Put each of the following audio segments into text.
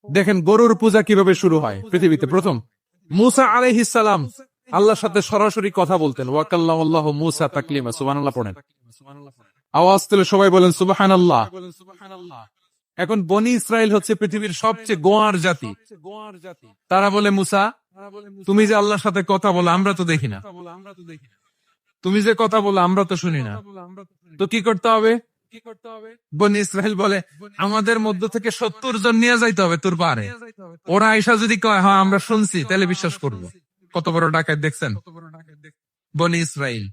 দেখেন গরুর পূজা কিভাবে শুরু হয় পৃথিবীতে প্রথম। মুসা আলাইহিস সালাম আল্লাহর সাথে সরাসরি কথা বলতেন। ওয়াকাল্লামাল্লাহু মুসা তাকলিমা। সুবহানাল্লাহ পড়েন। আওয়াজ তুলে সবাই বলেন সুবহানাল্লাহ। এখন বনি ইসরাইল হচ্ছে পৃথিবীর সবচেয়ে গোয়ার জাতি। তারা বলে মুসা, তুমি যে আল্লাহর সাথে কথা বলো আমরা তো দেখি না, তুমি যে কথা বলো আমরা তো শুনি না, তো কি করতে হবে? বনি ইসরাইল বলে আমাদের মধ্য থেকে 70 জন নিয়ে যাইতে হবে তোর পারে। ওরা আইসা যদি কয় হ্যাঁ আমরা শুনছি, তাহলে বিশ্বাস করবো। কত বড় ডাকাত দেখছেন বনি ইসরাইল।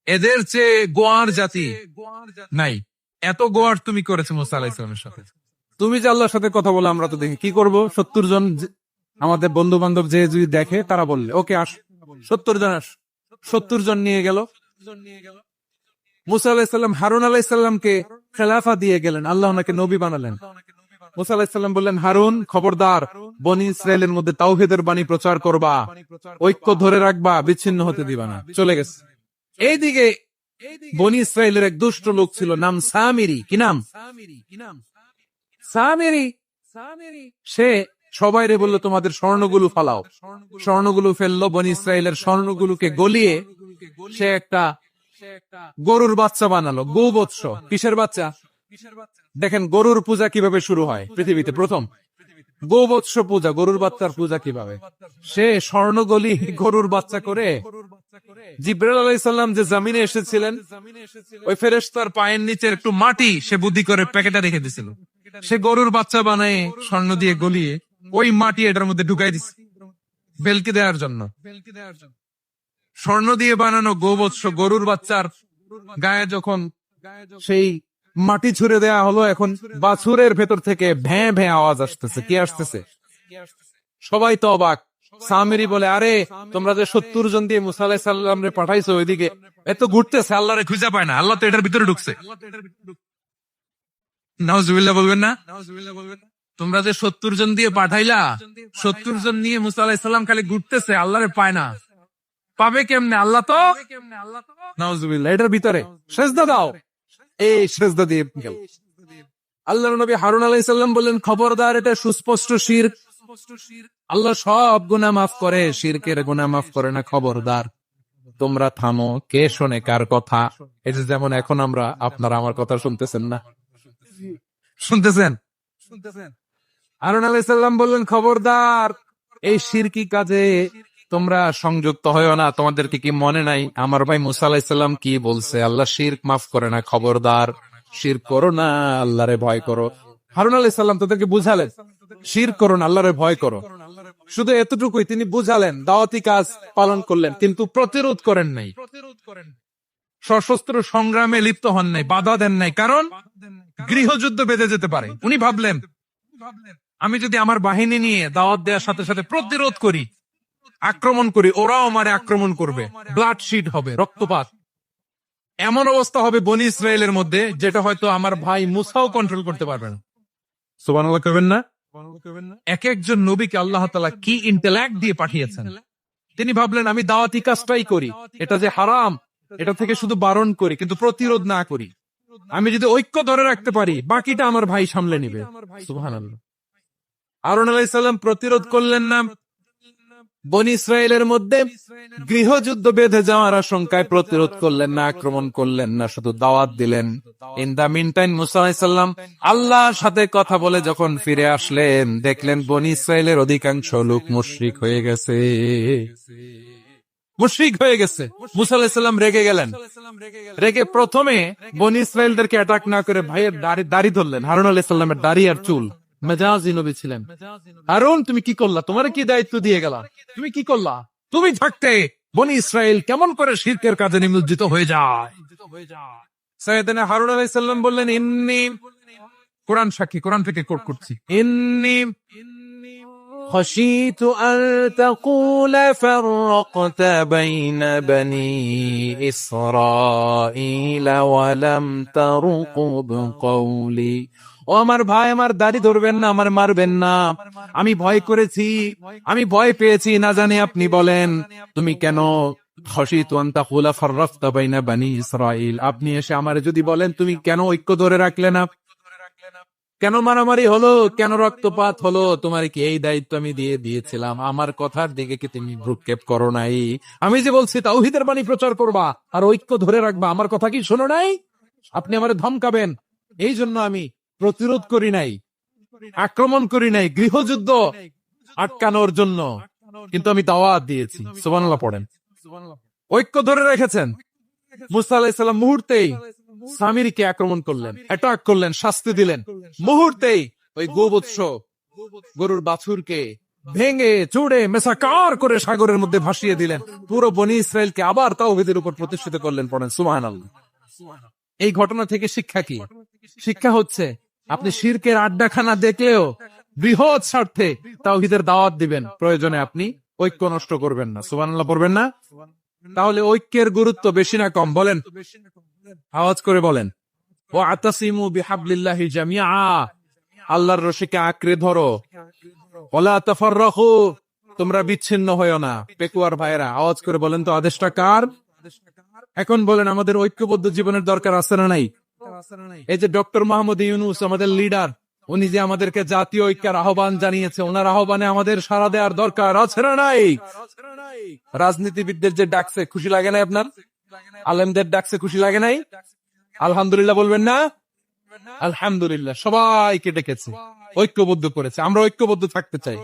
এদের চেয়ে গোয়ার জাতি নাই। এত গোয়ার তুমি করেছো মুসা আলাইহিস সালামের সাথে। তুমি যে আল্লাহর সাথে কথা বলো আমরা তো দেখি, কি করব? 70 জন আমাদের বন্ধু বান্ধব যে যদি দেখে তারা বললে ওকে আস, 70 জন আস। 70 জন নিয়ে গেল। মুসা আলাইহিস সালাম হারুন আলাইহিস সালামকে খেলাফা দিয়ে গেলেন, আল্লাহ ওনাকে নবী বানালেন। মুসা আলাইহিস সালাম বললেন, হারুন খবরদার, বনি ইসরায়েলের মধ্যে তাওহীদের বাণী প্রচার করবা, ঐক্য ধরে রাখবা, বিচ্ছিন্ন হতে দিবা না। চলে গেছে। এইদিকে বনি ইসরায়েলের এক দুষ্ট লোক ছিল, নাম সামিরি। কি নাম? সামিরি। সে সবাই রে বললো তোমাদের স্বর্ণগুলো ফালাও। স্বর্ণগুলো ফেললো, বনি ইসরায়েলের স্বর্ণগুলোকে গলিয়ে সে একটা গরুর বাচ্চা বানালো। গোবৎস। কিসের বাচ্চা? দেখেন গরুর পূজা কিভাবে শুরু হয় পৃথিবীতে প্রথম। গোবৎস পূজা, গরুর বাচ্চার পূজা কিভাবে? সে স্বর্ণগলি গরুর বাচ্চা করে জিবরাইল আলাইহিস সালাম যে জমিনে এসেছিলেন, ওই ফেরেশতার পায়ের নিচে একটু মাটি সে বুদ্ধি করে প্যাকেটে রেখে দিয়েছিল। সে গরুর বাচ্চা বানায় স্বর্ণ দিয়ে গলিয়ে ওই মাটি এটার মধ্যে ঢুকাই দিছে বেলকি দেওয়ার জন্য। স্বর্ণ দিয়ে বানানো গোবৎস গরুর বাচ্চার গায়ে যখন সেই মাটি ছুড়ে দেয়া হলো, এখন বাছুরের ভেতর থেকে ভ্যাঁ ভ্যাঁ আওয়াজ আসতেছে। কি আসতেছে? সবাই তো অবাক। সামিরি বলে, আরে তোমরা যে 70 জন দিয়ে মুসা আলাইহিস সালাম রে পাঠাইছো, ওইদিকে এত ঘুরতেছে, আল্লাহ রে খুঁজে পায় না, আল্লাহ তো এটার ভিতরে ঢুকছে। নাউজুবিল্লাহ বলবেন না? তোমরা যে 70 জন দিয়ে পাঠাইলা, 70 জন নিয়ে মুসা আলাইহিস সালাম খালি ঘুরতেছে, আল্লাহ রে পায় না। পাবে কেমনে? আল্লাহ তো নাউজুবিল্লাহ এটার ভিতরে। সেজদা দাও। এই সেজদা দিয়ে গেল। আল্লাহর নবী হারুন আলাইহিস সালাম বললেন, খবরদার, এটা সুস্পষ্ট শিরক। আল্লাহ সব গুনাহ মাফ করে, শিরকের গুনাহ মাফ করে না। খবরদার, তোমরা থামো। কে শোনে কার কথা? এটা যেমন এখন আমরা, আপনারা আমার কথা শুনতেছেন না? শুনতেছেন? হারুন আলাইহিস সালাম বললেন, খবরদার, এই শিরকি কাজে তোমরা সংযুক্ত হয়েও না। তোমাদেরকে কি মনে নাই আমার ভাই মুসা আলাইহিস সালাম কি বলছে? আল্লাহ শিরক মাফ করে না। খবরদার, শিরক করো না, আল্লাহরে ভয় করো। হারুন আলাইহিস সালাম তাদেরকে বুঝালেন, শিরক করো না, আল্লাহরে ভয় করো। শুধু এতটুকুই তিনি বুঝালেন, দাওয়াতি কাজ পালন করলেন, কিন্তু প্রতিরোধ করেন নাই, সশস্ত্র সংগ্রামে লিপ্ত হন নাই, বাধা দেন নাই। কারণ গৃহযুদ্ধ বেঁধে যেতে পারে। উনি ভাবলেন, আমি যদি আমার বাহিনী নিয়ে দাওয়াত দেওয়ার সাথে সাথে প্রতিরোধ করি, আক্রমণ করি, ওরাও আমারে আক্রমণ করবে, ব্লাডশিট হবে, রক্তপাত। এমন অবস্থা হবে বনি ইসরায়েলের মধ্যে, যেটা হয়তো আমার ভাই মুসাও কন্ট্রোল করতে পারবে না। সুবহানাল্লাহ কইবেন না? এক একজন নবীকে আল্লাহ তাআলা কি ইন্টেলেক্ট দিয়ে পাঠিয়েছেন। তিনি ভাবলেন, আমি দাওয়াতি কাজটাই করি, এটা যে হারাম এটা থেকে শুধু বারণ করি, কিন্তু প্রতিরোধ না করি। আমি যদি ঐক্য ধরে রাখতে পারি, বাকিটা আমার ভাই সামলে নিবে। সুবহানাল্লাহ। হারুন আলাইহিস সালাম প্রতিরোধ করলেন না। বনি ইসরায়েলের মধ্যে গৃহযুদ্ধ বেঁধে যাওয়ার আশঙ্কায় প্রতিরোধ করলেন না, আক্রমণ করলেন না, শুধু দাওয়াত দিলেন। ইন দা মিন টাইম মুসা আলাইহিস সালাম আল্লাহর সাথে কথা বলে যখন ফিরে আসলেন, দেখলেন বনি ইসরায়েলের অধিকাংশ লোক মুশরিক হয়ে গেছে। মুশরিক হয়ে গেছে। মুসা আলাইহিস সালাম রেগে গেলেন। রেগে প্রথমে বনি ইসরায়েলদেরকে অ্যাটাক না করে ভাইয়ের দাড়ি ধরলেন। হারুন আলাইহিস সালামের দাড়ি আর চুল। মেজাজি নবী ছিলেন। হারুন, তুমি কি করলা? তোমার কি দায়িত্ব দিয়ে গেলা? তুমি কি করলা? তুমি থাকতে বনি ইসরায়েল কেমন করে শিরকের কাজে নিমজ্জিত হয়ে যায়? সাইয়েদনা হারুন আলাইহিস সালাম বললেন, ইন্নী, কোরআন সাক্ষী, কোরআন থেকে কোট করছি, ইন্নী খাশীতু আন তাকুলা ফাররাকতা বাইনা বনি ইসরাঈল ওয়া লাম তারকুব কওলি। ও আমার ভাই, আমার দাড়ি ধরবেন না, আমার মারবেন না। আমি ভয় করেছি, আমি ভয় পেয়েছি, না জানি আপনি বলেন তুমি কেন খাশীতু আন তাকুলা ফাররাকতা বাইনা বনি ইসরাঈল, আপনি এসে আমারে যদি বলেন তুমি কেন ঐক্য ধরে রাখলে না, কেন মারামারি হলো, কেন রক্তপাত হলো, তোমার কি এই দায়িত্ব আমি দিয়েছিলাম? আমার কথার দিকে কি তুমি ভ্রুক্ষেপ করো নাই? আমি যে বলছি তাওহীদের বাণী প্রচার করবা আর ঐক্য ধরে রাখবা, আমার কথা কি শোনো নাই? আপনি আমারে ধমকাবেন, এই জন্য আমি প্রতিরোধ করি নাই, আক্রমণ করি নাই, গৃহযুদ্ধ আটকানোর জন্য কিন্তু আমি দাওয়াত দিয়েছি। সুবহানাল্লাহ পড়েন। ঐক্য ধরে রেখেছেন। মুসা আলাইহিস সালাম মুহূর্তেই সামিরীকে আক্রমণ করলেন, অ্যাটাক করলেন, শাস্তি দিলেন। মুহূর্তেই ওই গোবৎস গরুর বাছুরকে ভেঙে চুড়ে মেসাকার করে সাগরের মধ্যে ভাসিয়ে দিলেন। পুরো বনি ইসরায়েলকে আবার তাওহীদের উপর প্রতিষ্ঠিত করলেন। পড়েন সুবহানাল্লাহ। এই ঘটনা থেকে শিক্ষা কি? শিক্ষা হচ্ছে আপনি শিরকের আড্ডাখানা দেখলেও বৃহৎ স্বার্থে তাওহীদের দাওয়াত দিবেন, প্রয়োজনে আপনি ঐক্য নষ্ট করবেন না। সুবহানাল্লাহ পড়বেন না? তাহলে ঐক্যের গুরুত্ব বেশি না কম বলেন? আওয়াজ করে বলেন। ওয়াতাসিমু বিহাবলিল্লাহি জামিআ, আল্লাহর রশিকে আঁকড়ে ধরো। ওয়ালা তাফাররাকু, তোমরা বিচ্ছিন্ন হয়ো না। পেকুয়ার ভাইরা আওয়াজ করে বলেন তো আদেশটা কার? এখন বলেন আমাদের ঐক্যবদ্ধ জীবনের দরকার আছে না নাই? এই যে ডক্টর মোহাম্মদ ইউনূস আমাদের লিডার, উনি যে আমাদেরকে জাতীয় ঐক্যের আহ্বান জানিয়েছে, ওনার আহ্বানে আমাদের সাড়া দেওয়ার দরকার আছে না নাই? রাজনীতিবিদদের যে ডাকছে খুশি লাগে নাই আপনার? আলেমদের ডাকছে খুশি লাগে নাই? আলহামদুলিল্লাহ বলবেন না? আলহামদুলিল্লাহ, সবাইকে ডেকেছে, ঐক্যবদ্ধ করেছে। আমরা ঐক্যবদ্ধ থাকতে চাই,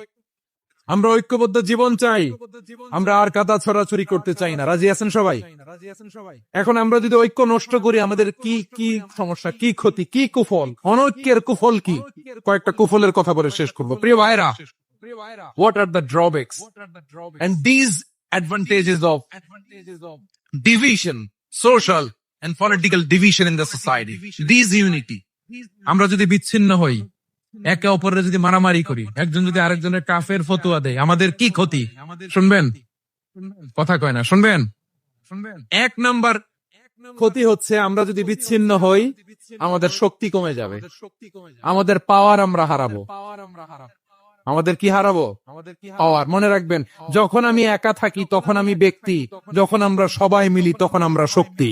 আমরা ঐক্যবদ্ধ জীবন চাই, আমরা আর কাদা ছড়াছড়ি করতে চাই না। রাজি আছেন সবাই? এখন আমরা যদি ঐক্য নষ্ট করি আমাদের কি কি সমস্যা, কি ক্ষতি, কি কুফল? অনৈক্যের কুফল কি? কয়েকটা কুফলের কথা বলে শেষ করবো। প্রিয় ভাইরা, what are the drawbacks and these advantages of division, social and political division in the society, these unity? আমরা যদি বিচ্ছিন্ন হই, একে অপরের যদি মারামারি করি, একজন যদি আরেকজনের কাফের ফতোয়া দেয়, আমাদের কি ক্ষতি? শুনবেন? কথা কয় না, শুনবেন? এক নাম্বার ক্ষতি হচ্ছে আমরা যদি বিচ্ছিন্ন হই আমাদের শক্তি কমে যাবে, আমাদের পাওয়ার আমরা হারাবো। আমাদের কি হারাবো? পাওয়ার। মনে রাখবেন, যখন আমি একা থাকি তখন আমি ব্যক্তি, যখন আমরা সবাই মিলি তখন আমরা শক্তি।